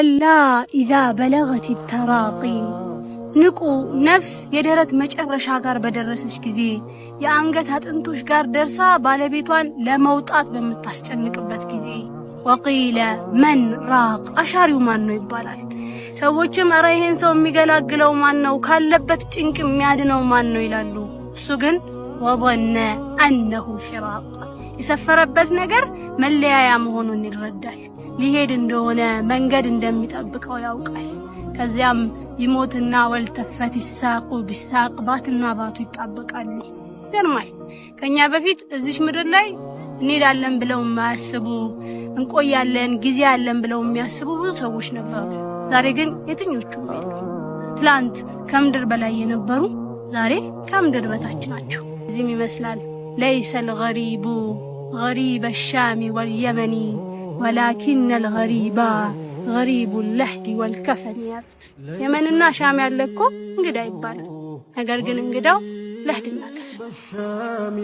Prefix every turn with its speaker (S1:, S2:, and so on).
S1: لا إذا بلغت التراقي ንቁ ነፍስ የደረት መጨረሻ ጋር በደረሰች ጊዜ የአንገት አጥንቶች ጋር ደርሳ ባለቤቷን ለመውጣት በመታስጨንቅበት ጊዜ ወቂለ መን ራቅ አሻሪው ማን ነው ይባላል። ሰዎችም አረ ይሄን ሰው የሚገላግለው ማን ነው ካለበት ጭንቅ የሚያድነው ማን ነው ይላሉ። እሱ ግን ወظن انه فراق የሰፈረበት ነገር መለያያ መሆኑን ይረዳል። ሊሄድ እንደሆነ መንገድ እንደሚጠብቀው ያውቃል። ከዚያም ይሞትና ወልተፈት ይሳቁ ቢሳቅ ባትና ባቱ ይጣበቃሉ። ይገርማል። ከኛ በፊት እዚህ ምድር ላይ እንሄዳለን ብለው ማያስቡ እንቆያለን ጊዜ ያለን ብለው የሚያስቡ ብዙ ሰዎች ነበሩ። ዛሬ ግን የትኞቹም የሉ። ትላንት ከምድር በላይ የነበሩ ዛሬ ከምድር በታች ናቸው። እዚህም ይመስላል ليس الغريب غريب الشام واليمن ولكن الغريب غريب اللحد والكفن ያሉት የመንና ሻም ያለኮ እንግዳ ይባላል። ነገር ግን እንግዳው ለህድና ከፈን